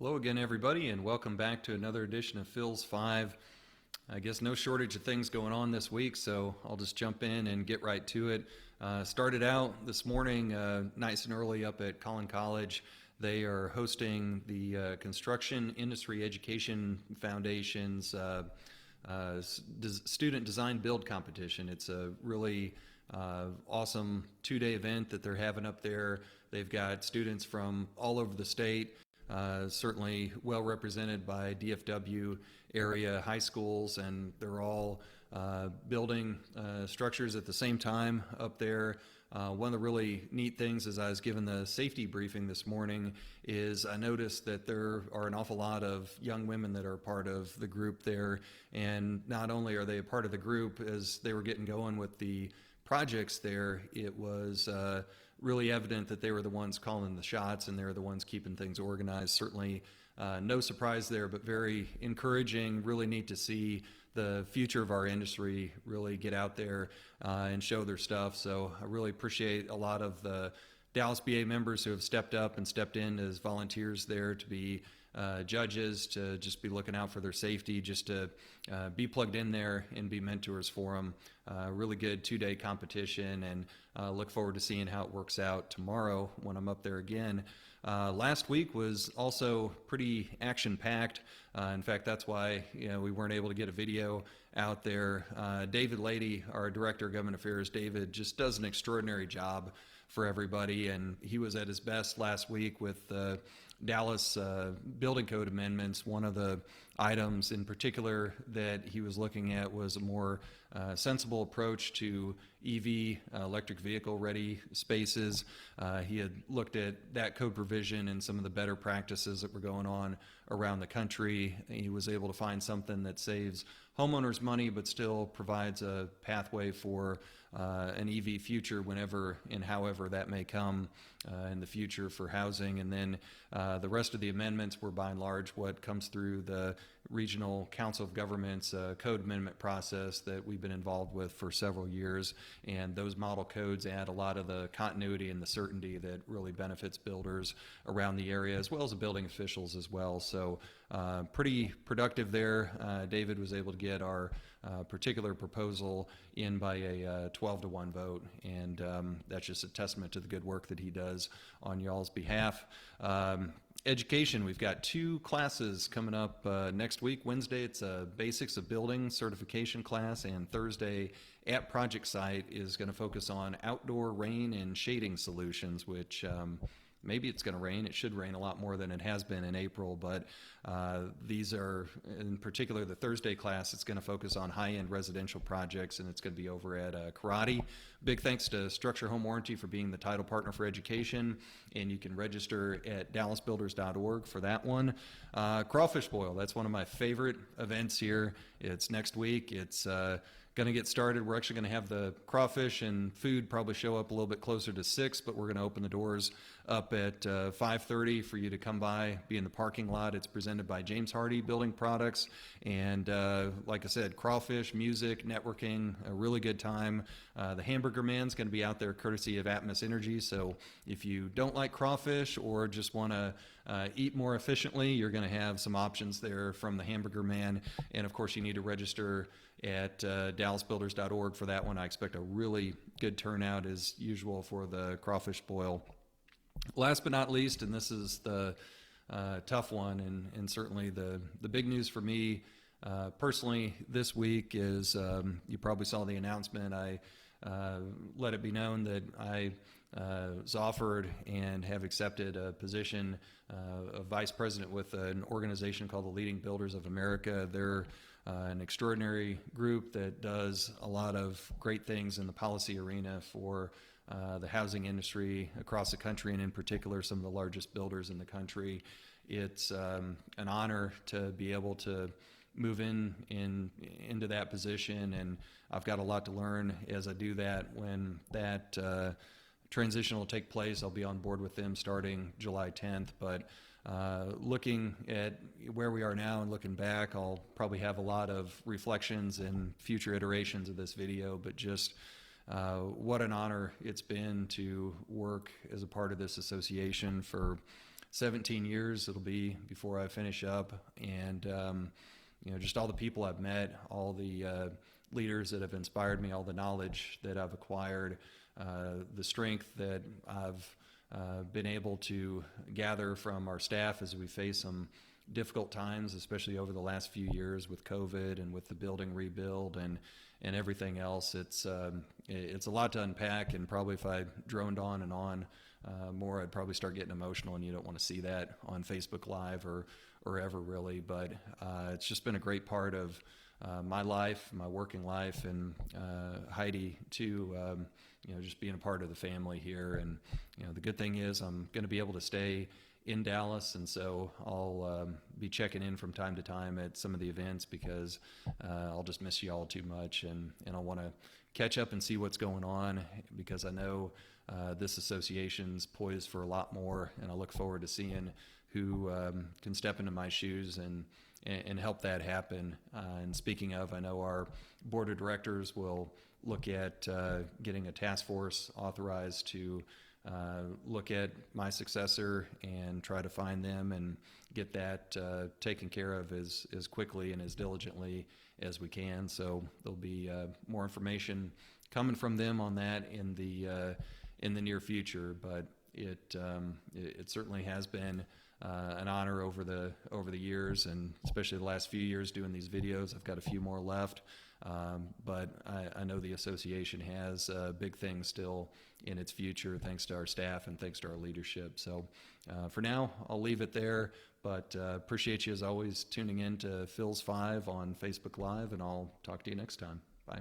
Hello again, everybody, and welcome back to another edition of PhilsPhive. I guess no shortage of things going on this week, so I'll just jump in and get right to it. Started out this morning nice and early up at Collin College. They are hosting the Construction Industry Education Foundation's Student Design Build Competition. It's a really awesome two-day event that they're having up there. They've got students from all over the state. Certainly well represented by DFW area high schools, and they're all building structures at the same time up there. One of the really neat things as I was given the safety briefing this morning is I noticed that there are an awful lot of young women that are part of the group there, and not only are they a part of the group, as they were getting going with the projects there, it was really evident that they were the ones calling the shots and they were the ones keeping things organized. Certainly no surprise there, but very encouraging, really neat to see the future of our industry really get out there and show their stuff. So I really appreciate a lot of the Dallas BA members who have stepped up and stepped in as volunteers there to be judges, to just be looking out for their safety, just to be plugged in there and be mentors for them. Really good two-day competition, and look forward to seeing how it works out tomorrow when I'm up there again. Last week was also pretty action-packed. In fact, that's why we weren't able to get a video out there. David Lady, our Director of Government Affairs, David just does an extraordinary job for everybody, and he was at his best last week with the Dallas building code amendments. One of the items in particular that he was looking at was a more sensible approach to EV, electric vehicle ready spaces. He had looked at that code provision and some of the better practices that were going on around the country. He was able to find something that saves homeowners money but still provides a pathway for an EV future whenever and however that may come in the future for housing. And then the rest of the amendments were by and large what comes through the Regional Council of Governments code amendment process that we've been involved with for several years. And those model codes add a lot of the continuity and the certainty that really benefits builders around the area, as well as the building officials as well. So pretty productive there. David was able to get our particular proposal in by a 12-1 vote, and that's just a testament to the good work that he does on y'all's behalf. Education, we've got two classes coming up next week. Wednesday, it's a Basics of Building certification class, and Thursday at Project Site is going to focus on outdoor rain and shading solutions, which maybe it's going to rain. It should rain a lot more than it has been in April, but these are, in particular, the Thursday class, it's going to focus on high-end residential projects, and it's going to be over at Karate. Big thanks to Structure Home Warranty for being the title partner for education, and you can register at dallasbuilders.org for that one. Crawfish Boil, that's one of my favorite events here. It's next week. It's going to get started. We're actually going to have the crawfish and food probably show up a little bit closer to 6, but we're going to open the doors up at 5:30 for you to come by, be in the parking lot. It's presented by James Hardy Building Products, and like I said, crawfish, music, networking, a really good time. The Hamburger Man's going to be out there courtesy of Atmos Energy, so if you don't like crawfish or just want to eat more efficiently, you're going to have some options there from the Hamburger Man. And of course, you need to register at dallasbuilders.org for that one. I expect a really good turnout as usual for the Crawfish Boil. Last but not least, and this is the tough one, and certainly the big news for me personally this week is you probably saw the announcement. I let it be known that I was offered and have accepted a position of vice president with an organization called the Leading Builders of America. They're an extraordinary group that does a lot of great things in the policy arena for the housing industry across the country, and in particular some of the largest builders in the country. It's an honor to be able to move into that position, and I've got a lot to learn as I do that. When that transition will take place, I'll be on board with them starting July 10th, but looking at where we are now and looking back, I'll probably have a lot of reflections in future iterations of this video, but just what an honor it's been to work as a part of this association for 17 years it'll be before I finish up, and just all the people I've met, all the leaders that have inspired me, all the knowledge that I've acquired, the strength that I've been able to gather from our staff as we face some difficult times, especially over the last few years with COVID and with the building rebuild and everything else. It's a lot to unpack, and probably if I droned on and on more, I'd probably start getting emotional, and you don't want to see that on Facebook Live or ever really. But it's just been a great part of my life, my working life, and Heidi too. Just being a part of the family here, and the good thing is I'm going to be able to stay in Dallas, and so I'll be checking in from time to time at some of the events, because I'll just miss you all too much, and I want to catch up and see what's going on, because I know this association's poised for a lot more, and I look forward to seeing who can step into my shoes and help that happen. And speaking of, I know our board of directors will look at getting a task force authorized to look at my successor and try to find them and get that taken care of as quickly and as diligently as we can. So there'll be more information coming from them on that in the near future. But it certainly has been an honor over the years, and especially the last few years doing these videos. I've got a few more left, but I know the association has big things still in its future, thanks to our staff and thanks to our leadership. So for now, I'll leave it there, but appreciate you as always tuning in to PhilsPhive on Facebook Live, and I'll talk to you next time. Bye.